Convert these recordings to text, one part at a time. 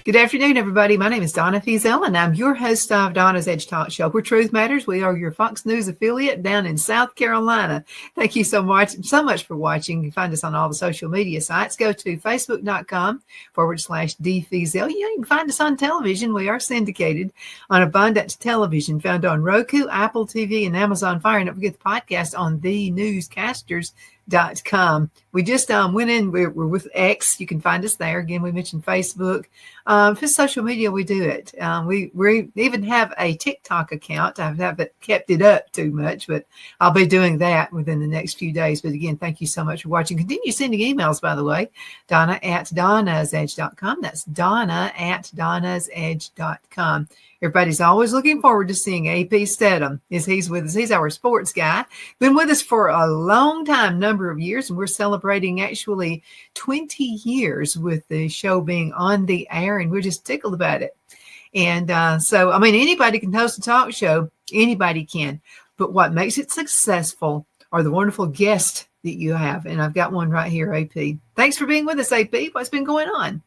Good afternoon, everybody. My name is Donna Feazell, and I'm your host of Donna's Edge Talk Show, where truth matters. We are your Fox News affiliate down in South Carolina. Thank you so much for watching. You can find us on all the social media sites. Go to facebook.com/D Feazell. You can find us on television. We are syndicated on Abundant Television, found on Roku, Apple TV, and Amazon Fire. And don't forget the podcast on thenewscasters.com. We just went in, we're with X. You can find us there. Again, we mentioned Facebook. For social media, we do it. We even have a TikTok account. I haven't kept it up too much, but I'll be doing that within the next few days. But again, thank you so much for watching. Continue sending emails, by the way. Donna@donnasedge.com. That's Donna@donnasedge.com. Everybody's always looking forward to seeing AP Steadham. He's with us. He's our sports guy. Been with us for a long time, number of years, and we're celebrating actually 20 years with the show being on the air, and we're just tickled about it. And so, I mean, anybody can host a talk show. Anybody can. But what makes it successful are the wonderful guests that you have. And I've got one right here, AP. Thanks for being with us, AP. What's been going on?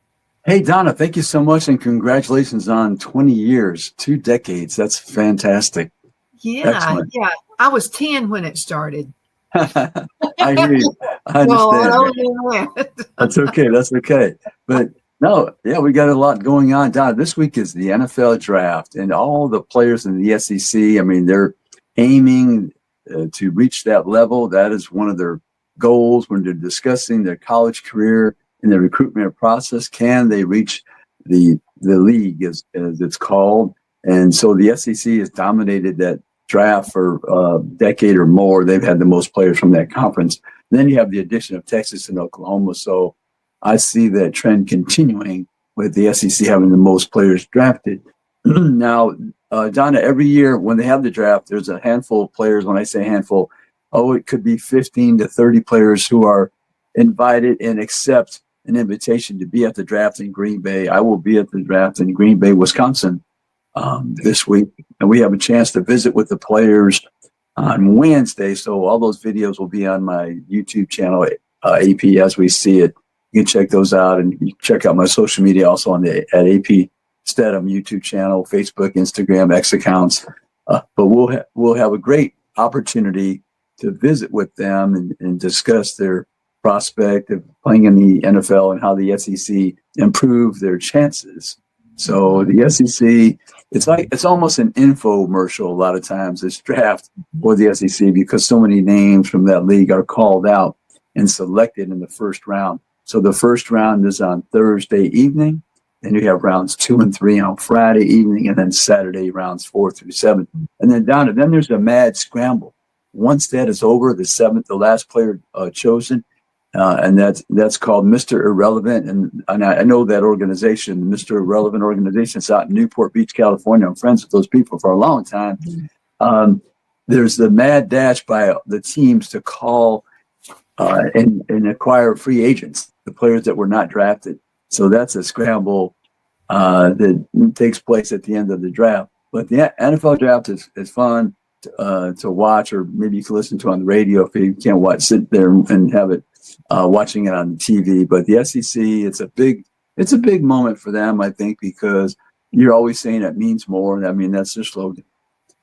Hey, Donna, thank you so much, and congratulations on 20 years, 2 decades. That's fantastic. Yeah, excellent. Yeah. I was 10 when it started. I hear you. I understand. Well, That's okay. That's okay. But no, yeah, we got a lot going on. Donna, this week is the NFL draft, and all the players in the SEC, I mean, they're aiming to reach that level. That is one of their goals when they're discussing their college career. In the recruitment process, can they reach the league, as it's called? And so the SEC has dominated that draft for a decade or more. They've had the most players from that conference. And then you have the addition of Texas and Oklahoma. So I see that trend continuing with the SEC having the most players drafted. Now, Donna, every year when they have the draft, there's a handful of players. When I say handful, it could be 15 to 30 players who are invited and accept an invitation to be at the draft in Green Bay. I will be at the draft in Green Bay, Wisconsin this week. And we have a chance to visit with the players on Wednesday. So all those videos will be on my YouTube channel, AP As We See It. You can check those out, and you can check out my social media also on at AP Steadham YouTube channel, Facebook, Instagram, X accounts. But we'll have a great opportunity to visit with them and discuss their prospect of playing in the NFL and how the SEC improve their chances. So the SEC, it's almost an infomercial a lot of times, this draft for the SEC, because so many names from that league are called out and selected in the first round. So the first round is on Thursday evening, and you have rounds 2 and 3 on Friday evening, and then Saturday rounds 4 through 7. And then then there's a mad scramble. Once that is over, the last player chosen, and that's called Mr. Irrelevant. And I know that organization, Mr. Irrelevant organization, is out in Newport Beach, California. I'm friends with those people for a long time. There's the mad dash by the teams to call and acquire free agents, the players that were not drafted. So that's a scramble that takes place at the end of the draft. But the NFL draft is fun to watch, or maybe you can listen to on the radio if you can't sit there and have it. Watching it on TV. But the SEC, it's a big moment for them, I think, because you're always saying it means more. I mean, that's their slogan.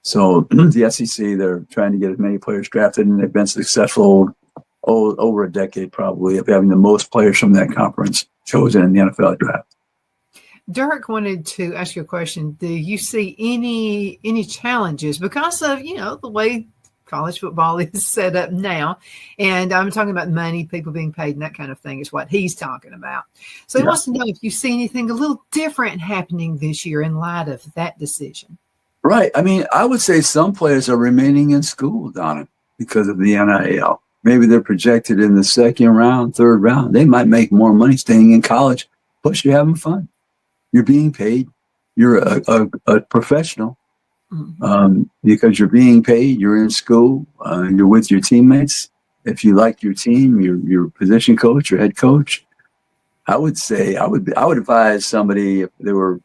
So the SEC, they're trying to get as many players drafted, and they've been successful over a decade probably of having the most players from that conference chosen in the NFL draft. Dirk wanted to ask you a question. Do you see any challenges because of, the way college football is set up now? And I'm talking about money, people being paid, and that kind of thing is what he's talking about. So he wants to know if you see anything a little different happening this year in light of that decision. Right. I mean, I would say some players are remaining in school, Donna, because of the NIL. Maybe they're projected in the second round, third round. They might make more money staying in college. Plus, you're having fun. You're being paid. You're a professional. Because you're being paid, you're in school, you're with your teammates. If you like your team, your position coach, your head coach, I would say I would advise somebody, if they were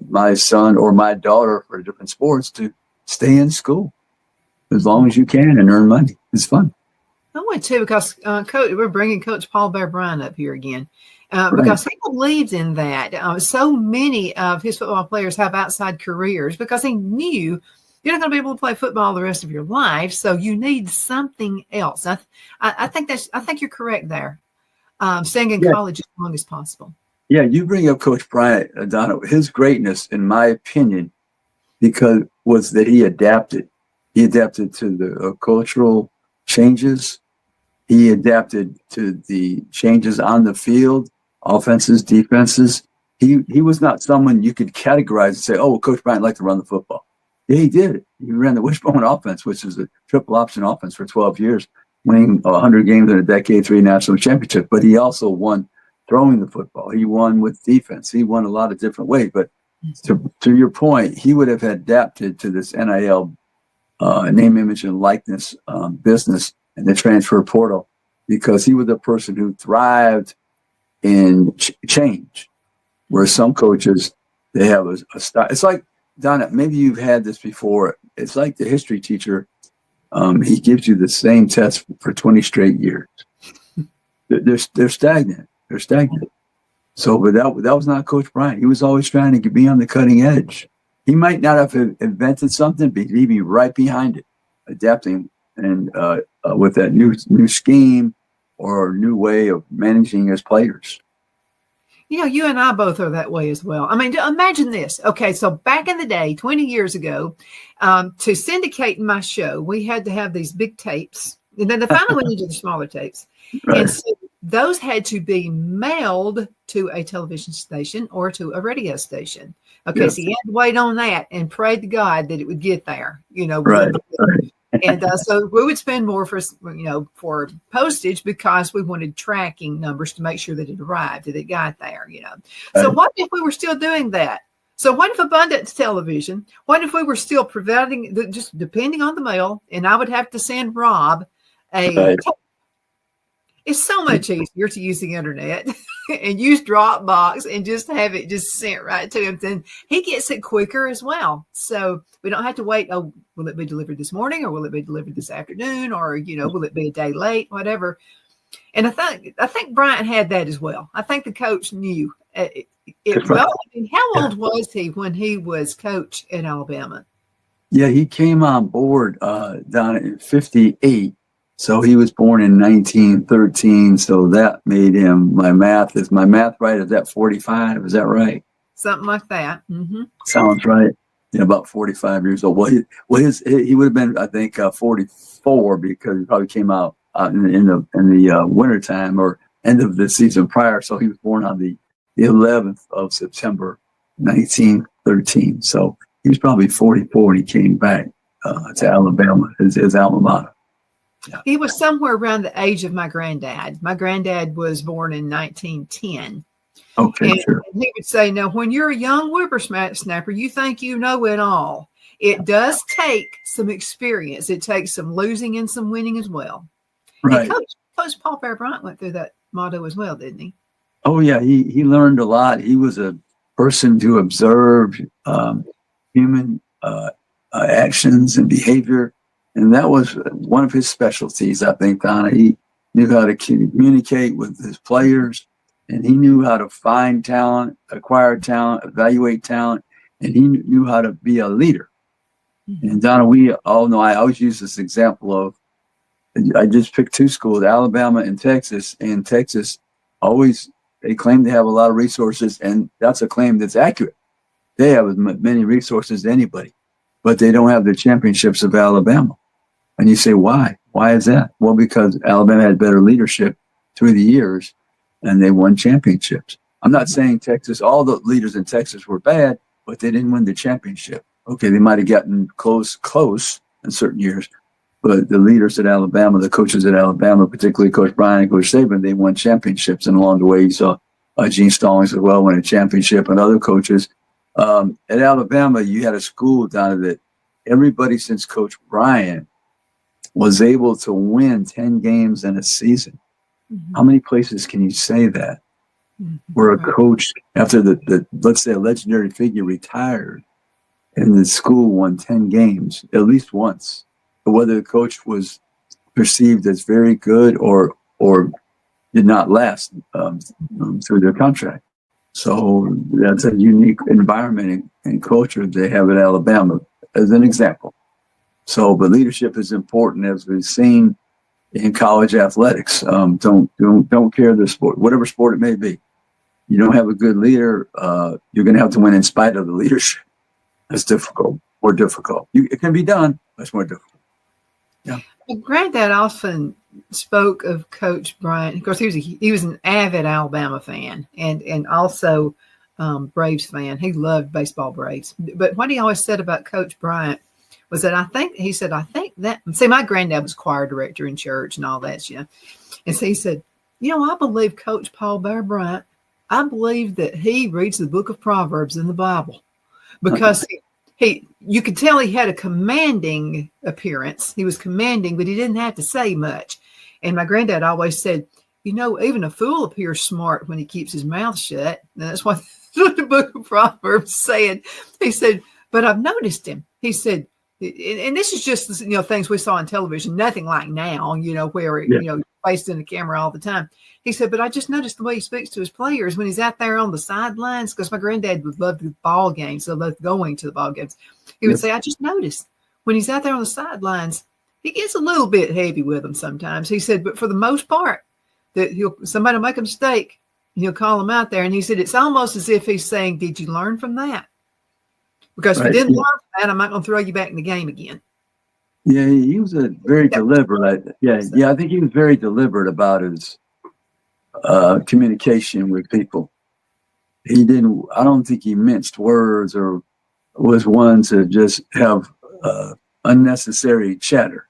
my son or my daughter for different sports, to stay in school as long as you can and earn money. It's fun. I would too, because we're bringing Coach Paul Bear Bryant up here again. Right. because he believes in that. So many of his football players have outside careers because he knew you're not going to be able to play football the rest of your life, so you need something else. I think you're correct there. Staying in Yeah. college as long as possible. Yeah. You bring up Coach Bryant, Donna. His greatness, in my opinion, because was that he adapted. He adapted to the cultural changes. He adapted to the changes on the field, offenses, defenses. He was not someone you could categorize and say, "Oh, well, Coach Bryant liked to run the football." Yeah, he did. He ran the wishbone offense, which is a triple option offense for 12 years, winning 100 games in a decade, 3 national championships. But he also won throwing the football. He won with defense. He won a lot of different ways. But to your point, he would have adapted to this NIL name, image, and likeness business and the transfer portal because he was a person who thrived in change. Where some coaches, they have a style. It's like, Donna, maybe you've had this before. It's like the history teacher. He gives you the same test for 20 straight years. They're stagnant. They're stagnant. So, but that was not Coach Bryant. He was always trying to be on the cutting edge. He might not have invented something, but he'd be right behind it, adapting and with that new scheme or new way of managing his players. You and I both are that way as well. I mean, imagine this. Okay, so back in the day, 20 years ago, to syndicate my show, we had to have these big tapes. And then finally went into the smaller tapes. Right. And so those had to be mailed to a television station or to a radio station. Okay, Yes. so you had to wait on that and pray to God that it would get there. Right. And so we would spend more for postage because we wanted tracking numbers to make sure that it arrived, that it got there, So Right. what if we were still doing that? So what if Abundance Television, what if we were still providing, just depending on the mail, and I would have to send Rob Right. It's so much easier to use the internet and use Dropbox and just have it just sent right to him. Then he gets it quicker as well. So we don't have to wait. Oh, will it be delivered this morning or will it be delivered this afternoon or, will it be a day late, whatever. And I think Bryant had that as well. I think the coach knew it. Well, how old was he when he was coach at Alabama? Yeah, he came on board down in 58. So he was born in 1913. So that made him, is my math right? Is that 45? Is that right? Something like that. Mm-hmm. Sounds right. Yeah, about 45 years old. Well, he would have been, I think, 44 because he probably came out in the wintertime or end of the season prior. So he was born on the 11th of September, 1913. So he was probably 44 when he came back to Alabama, his alma mater. Yeah. He was somewhere around the age of my granddad. My granddad was born in 1910. Okay, and sure. He would say, now, when you're a young whippersnapper, you think you know it all. It does take some experience. It takes some losing and some winning as well. Right. And Coach Paul Bear Bryant went through that motto as well, didn't he? Oh, yeah. He learned a lot. He was a person who observed human actions and behavior. And that was one of his specialties, I think, Donna. He knew how to communicate with his players, and he knew how to find talent, acquire talent, evaluate talent, and he knew how to be a leader. Mm-hmm. And Donna, we all know, I always use this example of, I just picked 2 schools, Alabama and Texas. And Texas they claim they have a lot of resources, and that's a claim that's accurate. They have as many resources as anybody, but they don't have the championships of Alabama. And you say, why? Why is that? Well, because Alabama had better leadership through the years, and they won championships. I'm not saying all the leaders in Texas were bad, but they didn't win the championship. Okay, they might have gotten close in certain years, but the leaders at Alabama, the coaches at Alabama, particularly Coach Bryant and Coach Steadham, they won championships. And along the way, you saw Gene Stallings as well win a championship, and other coaches. At Alabama, you had a school down that everybody since Coach Bryant was able to win 10 games in a season. Mm-hmm. How many places can you say that? Mm-hmm. Where a coach, after the let's say a legendary figure retired, and the school won 10 games at least once. But whether the coach was perceived as very good or did not last through their contract. So that's a unique environment and culture they have at Alabama, as an example. So, but leadership is important, as we've seen in college athletics. Don't care the sport, whatever sport it may be. You don't have a good leader, you're going to have to win in spite of the leadership. It's difficult, more difficult. It can be done, but it's more difficult. Yeah. Well, Granddad often spoke of Coach Bryant. Of course, he was an avid Alabama fan and also Braves fan. He loved baseball Braves. But what he always said about Coach Bryant was that I think that, see, my granddad was choir director in church and all that, you know. And so he said, I believe Coach Paul Bear Bryant, I believe that he reads the book of Proverbs in the Bible, because you could tell he had a commanding appearance. He was commanding, but he didn't have to say much. And my granddad always said, even a fool appears smart when he keeps his mouth shut. And that's what the book of Proverbs said. He said, but I've noticed him. He said, and this is just, things we saw on television, nothing like now, where, faced in the camera all the time. He said, but I just noticed the way he speaks to his players when he's out there on the sidelines, because my granddad would love the ball games, so loved going to the ball games. He would say, I just noticed when he's out there on the sidelines, he gets a little bit heavy with them sometimes. He said, but for the most part, that somebody will make a mistake, and he'll call them out there. And he said, it's almost as if he's saying, did you learn from that? Because if you didn't learn from that, I'm not going to throw you back in the game again. Yeah, he was a very deliberate. I think he was very deliberate about his communication with people. I don't think he minced words or was one to just have unnecessary chatter.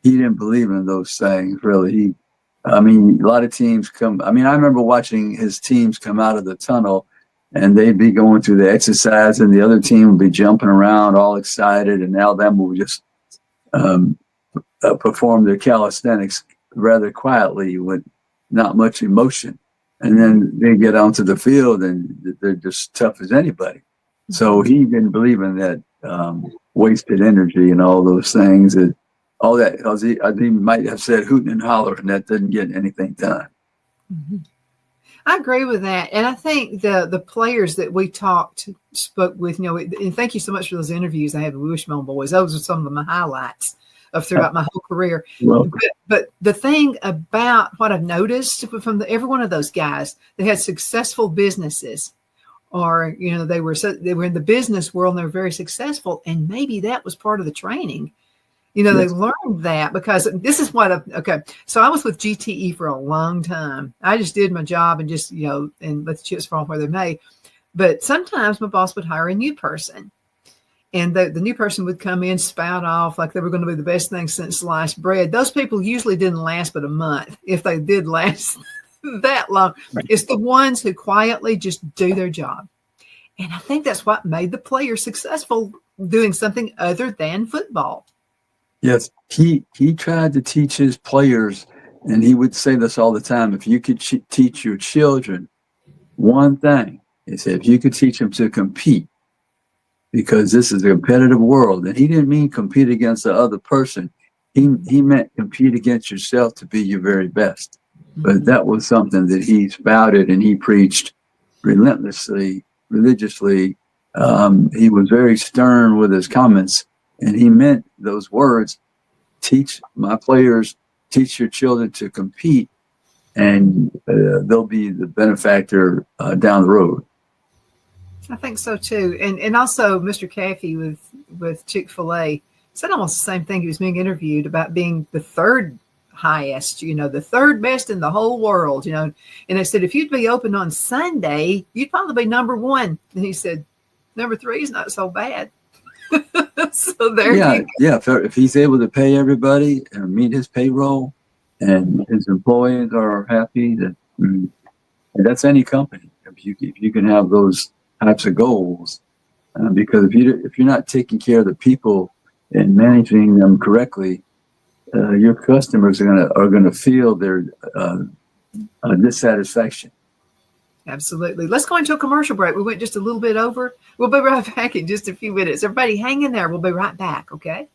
He didn't believe in those things, really. A lot of teams I remember watching his teams come out of the tunnel, and they'd be going through the exercise, and the other team would be jumping around all excited, and Alabama would just perform their calisthenics rather quietly with not much emotion. And then they get onto the field, and they're just tough as anybody. So he didn't believe in that wasted energy and all those things. All that, he might have said hooting and hollering, and that didn't get anything done. Mm-hmm. I agree with that. And I think the players that we spoke with, and thank you so much for those interviews I had with Wishbone Boys. Those are some of my highlights of throughout my whole career. But the thing about what I've noticed from every one of those guys that had successful businesses, or, they were in the business world and they were very successful. And maybe that was part of the training. They learned that, because this is so I was with GTE for a long time. I just did my job and just, and let the chips fall where they may. But sometimes my boss would hire a new person, and the new person would come in, spout off like they were going to be the best thing since sliced bread. Those people usually didn't last but a month, if they did last that long. Right. It's the ones who quietly just do their job. And I think that's what made the players successful, doing something other than football. Yes, he tried to teach his players, and he would say this all the time: if you could teach your children one thing, he said, if you could teach them to compete, because this is a competitive world. And he didn't mean compete against the other person. He meant compete against yourself to be your very best. But that was something that he spouted and he preached religiously. He was very stern with his comments. And he meant those words: teach my players, teach your children to compete, and they'll be the benefactor down the road. I think so too. And also Mr. Caffey with Chick-fil-A said almost the same thing. He was being interviewed about being the third highest, the third best in the whole world, and they said, if you'd be open on Sunday, you'd probably be number one. And he said, number 3 is not so bad. So there you go. Yeah. If he's able to pay everybody and meet his payroll, and his employees are happy, and that's any company. If you can have those types of goals, because if you're not taking care of the people and managing them correctly, your customers are gonna feel their dissatisfaction. Absolutely. Let's go into a commercial break. We went just a little bit over. We'll be right back in just a few minutes. Everybody hang in there. We'll be right back, okay?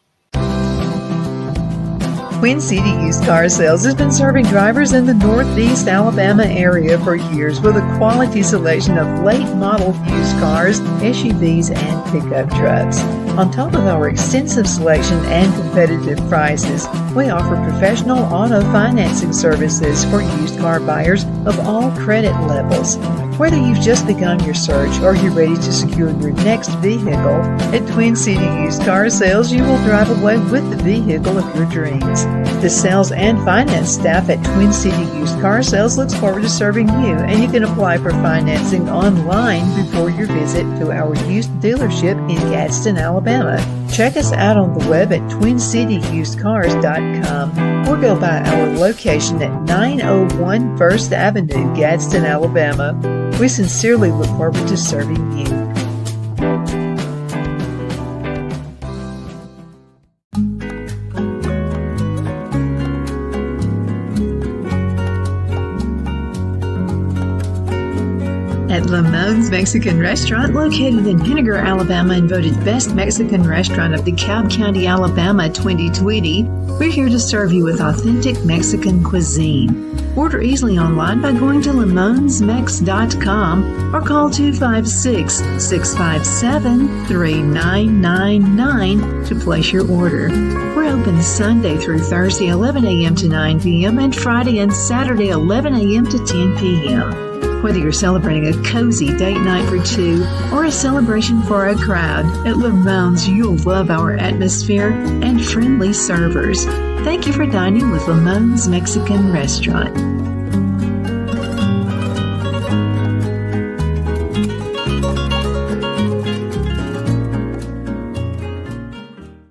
Twin City Used Car Sales has been serving drivers in the Northeast Alabama area for years with a quality selection of late model used cars, SUVs, and pickup trucks. On top of our extensive selection and competitive prices, we offer professional auto financing services for used car buyers of all credit levels. Whether you've just begun your search or you're ready to secure your next vehicle, at Twin City Used Car Sales, you will drive away with the vehicle of your dreams. The sales and finance staff at Twin City Used Car Sales looks forward to serving you, and you can apply for financing online before your visit to our used dealership in Gadsden, Alabama. Check us out on the web at twincityusedcars.com or go by our location at 901 First Avenue, Gadsden, Alabama. We sincerely look forward to serving you. At Lamone's Mexican Restaurant, located in Henniger, Alabama, and voted Best Mexican Restaurant of DeKalb County, Alabama 2020, we're here to serve you with authentic Mexican cuisine. Order easily online by going to lamonsmex.com or call 256-657-3999 to place your order. We're open Sunday through Thursday, 11 a.m. to 9 p.m. and Friday and Saturday, 11 a.m. to 10 p.m. Whether you're celebrating a cozy date night for two or a celebration for a crowd, at Lamone's you'll love our atmosphere and friendly servers. Thank you for dining with Lamone's Mexican Restaurant.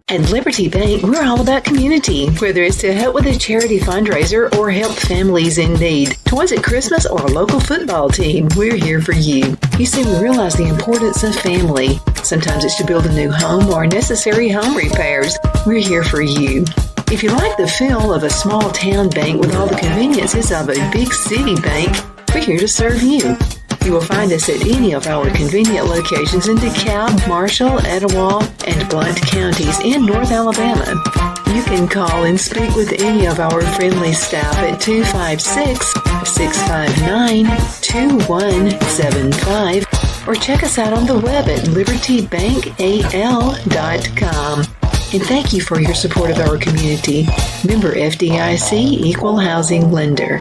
At Liberty Bank, we're all about community, whether it's to help with a charity fundraiser or help families in need. Toys at Christmas or a local football team, we're here for you. You see, we realize the importance of family. Sometimes it's to build a new home or necessary home repairs. We're here for you. If you like the feel of a small town bank with all the conveniences of a big city bank, we're here to serve you. You will find us at any of our convenient locations in DeKalb, Marshall, Etowah, and Blount counties in North Alabama. You can call and speak with any of our friendly staff at 256-659-2175 or check us out on the web at libertybankal.com. And thank you for your support of our community. Member FDIC Equal Housing Lender.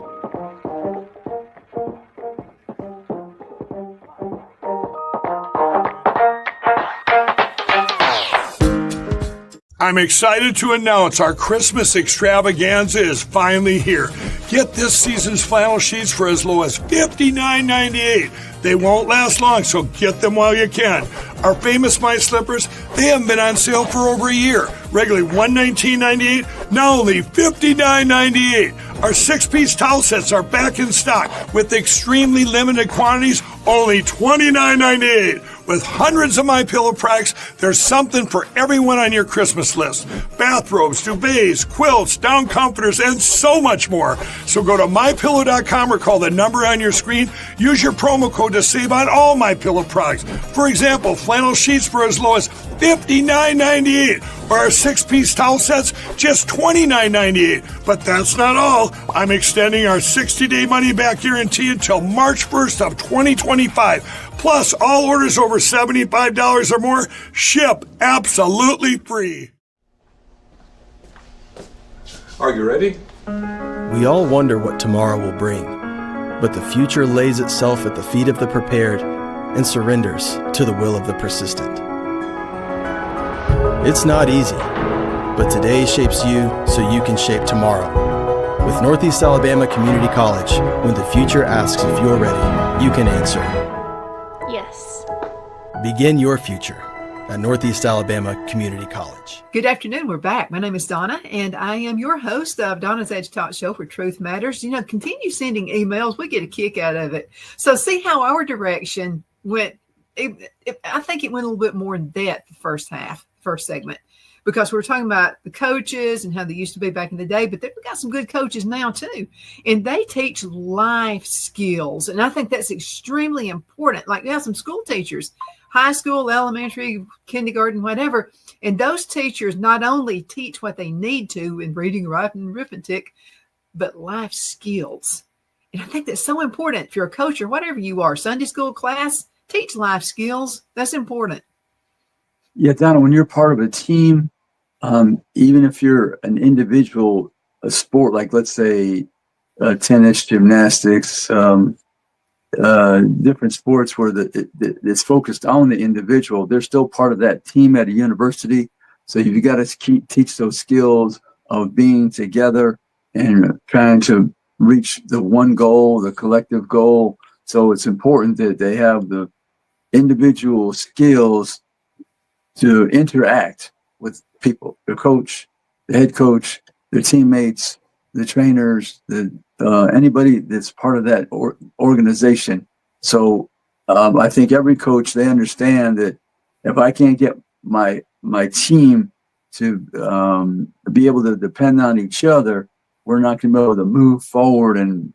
I'm excited to announce our Christmas extravaganza is finally here. Get this season's flannel sheets for as low as $59.98. They won't last long, so get them while you can. Our famous My Slippers, they haven't been on sale for over a year. Regularly $119.98, now only $59.98. Our 6-piece towel sets are back in stock with extremely limited quantities, only $29.98. With hundreds of MyPillow products, there's something for everyone on your Christmas list. Bathrobes, duvets, quilts, down comforters, and so much more. So go to MyPillow.com or call the number on your screen. Use your promo code to save on all MyPillow products. For example, flannel sheets for as low as $59.98. Or our 6-piece towel sets, just $29.98. But that's not all. I'm extending our 60-day money-back guarantee until March 1st of 2025. Plus, all orders over $75 or more ship absolutely free. Are you ready? We all wonder what tomorrow will bring, but the future lays itself at the feet of the prepared and surrenders to the will of the persistent. It's not easy, but today shapes you so you can shape tomorrow. With Northeast Alabama Community College, when the future asks if you're ready, you can answer. Yes. Begin your future at Northeast Alabama Community College. Good afternoon. We're back. My name is Donna, and I am your host of Donna's Edge Talk Show for Truth Matters. You know, continue sending emails. We get a kick out of it. So see how our direction went. I think it went a little bit more in depth the first segment, because we were talking about the coaches and how they used to be back in the day, but we've got some good coaches now too. And they teach life skills. And I think that's extremely important. Like we have some school teachers, high school, elementary, kindergarten, whatever. And those teachers not only teach what they need to in reading, writing, arithmetic, but life skills. And I think that's so important. If you're a coach or whatever you are, Sunday school class, teach life skills. That's important. Yeah, Donna, when you're part of a team, even if you're an individual, a sport like, let's say, tennis, gymnastics, different sports where it's focused on the individual, they're still part of that team at a university. So you've got to teach those skills of being together and trying to reach the one goal, the collective goal. So it's important that they have the individual skills to interact with people, the coach, the head coach, their teammates, the trainers, anybody that's part of that organization. So I think every coach, they understand that if I can't get my team to be able to depend on each other, we're not going to be able to move forward and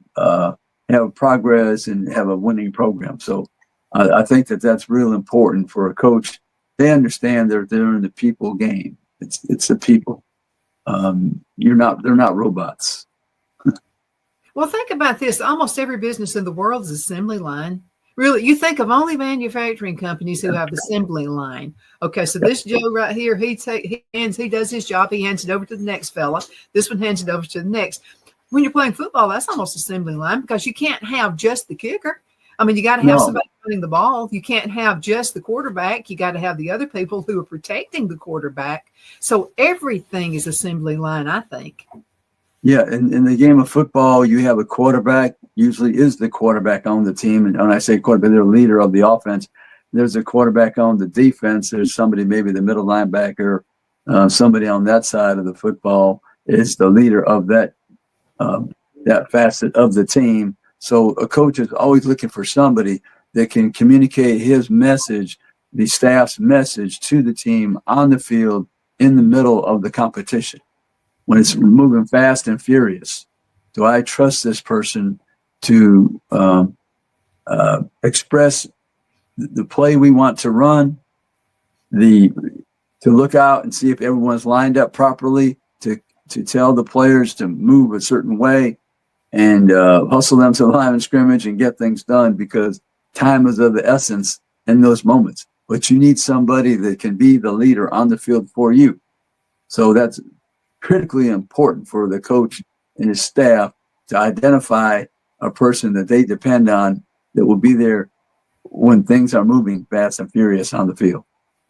have progress and have a winning program. So I think that's real important for a coach. They understand they're in the people game. It's the people. They're not robots. Well, think about this. Almost every business in the world is assembly line. Really, you think of only manufacturing companies who have assembly line. Okay, so this Joe right here, he does his job. He hands it over to the next fella. This one hands it over to the next. When you're playing football, that's almost assembly line because you can't have just the kicker. I mean, you got to have somebody running the ball. You can't have just the quarterback. You got to have the other people who are protecting the quarterback. So everything is assembly line, I think. Yeah, in the game of football, you have a quarterback, usually is the quarterback on the team. And when I say quarterback, they're the leader of the offense. There's a quarterback on the defense. There's somebody, maybe the middle linebacker, somebody on that side of the football is the leader of that facet of the team. So a coach is always looking for somebody that can communicate his message, the staff's message to the team on the field in the middle of the competition. When it's moving fast and furious, do I trust this person to express the play we want to run, to look out and see if everyone's lined up properly, to tell the players to move a certain way and hustle them to the line of scrimmage and get things done, because time is of the essence in those moments. But you need somebody that can be the leader on the field for you. So that's critically important for the coach and his staff to identify a person that they depend on that will be there when things are moving fast and furious on the field.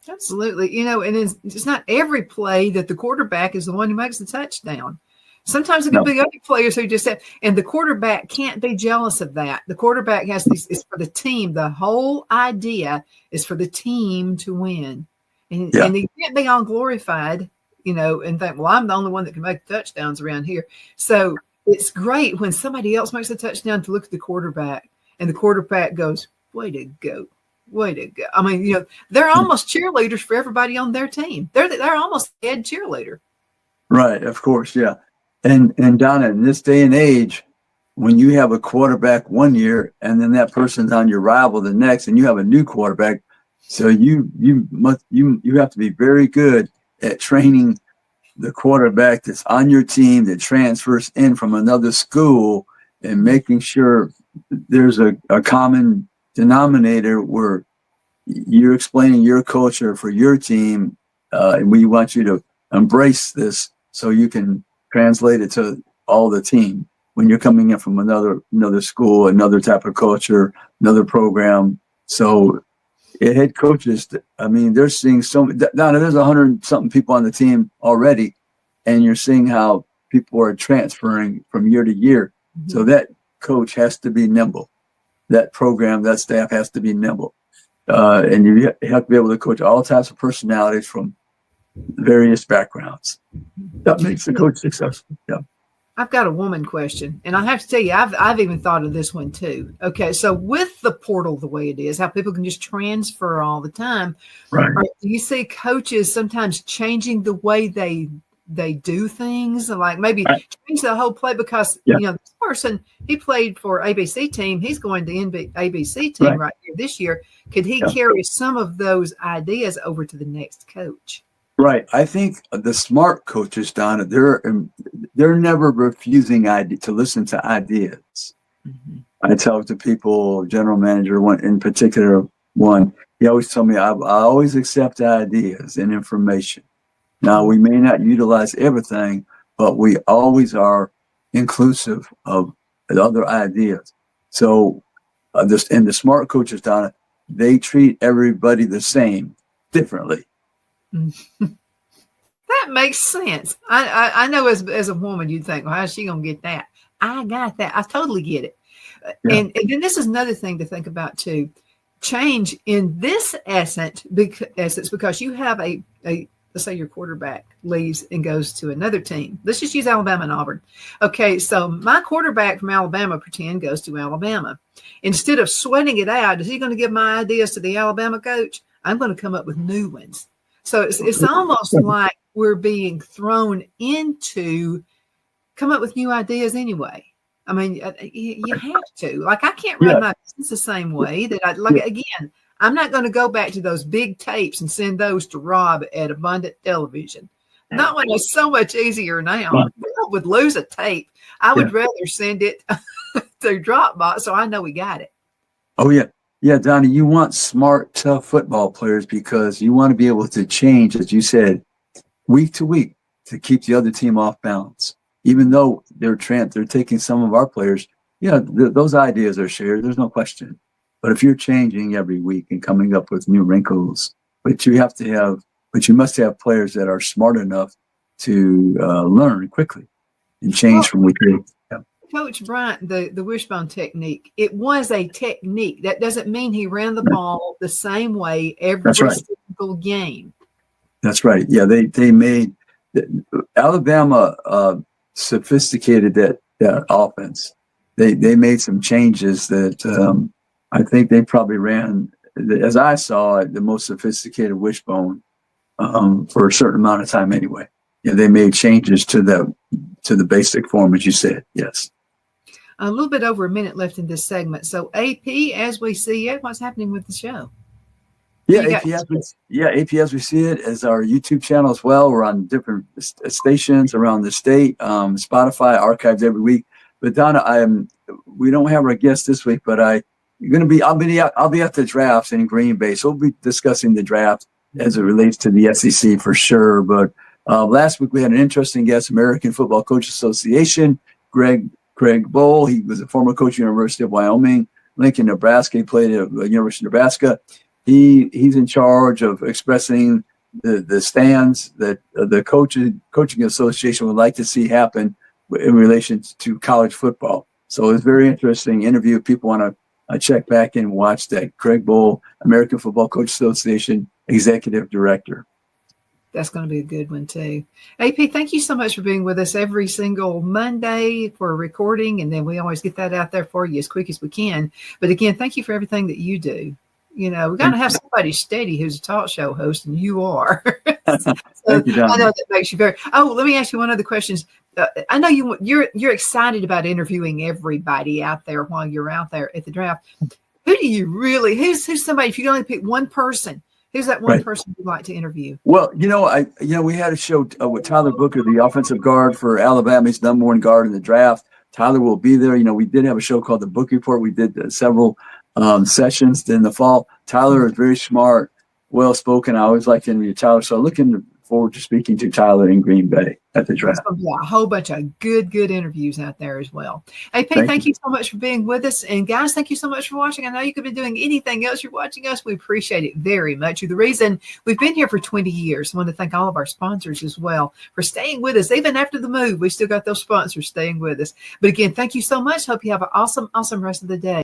Absolutely. And it's not every play that the quarterback is the one who makes the touchdown. Sometimes it can be other players who just have, and the quarterback can't be jealous of that. The quarterback has these, it's for the team. The whole idea is for the team to win. And he can't be all glorified, and think, well, I'm the only one that can make touchdowns around here. So it's great when somebody else makes a touchdown to look at the quarterback and the quarterback goes, way to go. Way to go. I mean, they're almost cheerleaders for everybody on their team. They're almost the head cheerleader. Right. Of course. Yeah. And Donna, in this day and age, when you have a quarterback one year and then that person's on your rival the next, and you have a new quarterback, so you have to be very good at training the quarterback that's on your team that transfers in from another school and making sure there's a common denominator where you're explaining your culture for your team, and we want you to embrace this so you can translate it to all the team when you're coming in from another school, another type of culture, another program. So head coaches, I mean, they're seeing Donna, there's 100-something people on the team already, and you're seeing how people are transferring from year to year. Mm-hmm. So that coach has to be nimble. That program, that staff has to be nimble. And you have to be able to coach all types of personalities from various backgrounds. That makes the coach successful. Yeah. I've got a woman question, and I have to tell you, I've even thought of this one too. Okay, so with the portal the way it is, how people can just transfer all the time, right? Do you see coaches sometimes changing the way they do things, like maybe change the whole play because person, he played for ABC team. He's going to ABC team right here this year. Could he carry some of those ideas over to the next coach? Right. I think the smart coaches, Donna, they're never refusing to listen to ideas. Mm-hmm. I tell to people, general manager one in particular, he always told me, I always accept ideas and information. Now, we may not utilize everything, but we always are inclusive of other ideas. So the smart coaches, Donna, they treat everybody the same, differently. That makes sense. I know as a woman, you'd think, well, how's she going to get that? I got that. I totally get it. Yeah. And then this is another thing to think about too. Change in this essence because you have a let's say your quarterback leaves and goes to another team. Let's just use Alabama and Auburn. Okay, so my quarterback from Alabama, pretend, goes to Alabama. Instead of sweating it out, is he going to give my ideas to the Alabama coach? I'm going to come up with new ones. So it's almost like we're being thrown into come up with new ideas anyway. I mean, you have to. Like, I can't run my business the same way that again, I'm not going to go back to those big tapes and send those to Rob at Abundant Television. Not when it's so much easier now. Right. Rob would lose a tape. I would rather send it through Dropbox so I know we got it. Oh, yeah. Yeah, Donnie, you want smart, tough football players because you want to be able to change, as you said, week to week to keep the other team off balance. Even though they're taking some of our players, those ideas are shared. There's no question. But if you're changing every week and coming up with new wrinkles, but you must have players that are smart enough to learn quickly and change from week to week. Yeah. Coach Bryant, the wishbone technique, it was a technique. That doesn't mean he ran the ball the same way every single game. That's right. Yeah, they made Alabama sophisticated that offense. They made some changes that I think they probably ran, as I saw it, the most sophisticated wishbone for a certain amount of time anyway. Yeah, they made changes to the basic form, as you said. Yes. A little bit over a minute left in this segment. So AP, as we see it, what's happening with the show? Yeah, AP as we see it as our YouTube channel as well. We're on different stations around the state, Spotify, archived every week. But Donna, we don't have our guest this week, but I'll be at the drafts in Green Bay, so we'll be discussing the draft as it relates to the SEC for sure. But last week we had an interesting guest, American Football Coach Association, Craig Bohl. He was a former coach at the University of Wyoming, Lincoln, Nebraska. He played at the University of Nebraska. He's in charge of expressing the stands that the coaching association would like to see happen in relation to college football. So it's a very interesting interview. If people want to check back and watch that. Craig Bohl, American Football Coach Association Executive Director. That's going to be a good one too. AP, thank you so much for being with us every single Monday for recording. And then we always get that out there for you as quick as we can. But again, thank you for everything that you do. We've got to have somebody steady who's a talk show host, and you are. So thank you, John. I know that makes you very. Oh, let me ask you one other question. I know you're excited about interviewing everybody out there while you're out there at the draft. Who do you really? Who's somebody? If you can only pick one person, who's that one person you'd like to interview? Well, we had a show with Tyler Booker, the offensive guard for Alabama's #1 guard in the draft. Tyler will be there. We did have a show called The Book Report. We did several sessions in the fall. Tyler is very smart, well-spoken. I always like to interview Tyler. So looking forward to speaking to Tyler in Green Bay at the draft. A whole bunch of good interviews out there as well. AP, thank you so much for being with us. And guys, thank you so much for watching. I know you could be doing anything else. You're watching us. We appreciate it very much. You're the reason we've been here for 20 years. I want to thank all of our sponsors as well for staying with us. Even after the move, we still got those sponsors staying with us. But again, thank you so much. Hope you have an awesome rest of the day.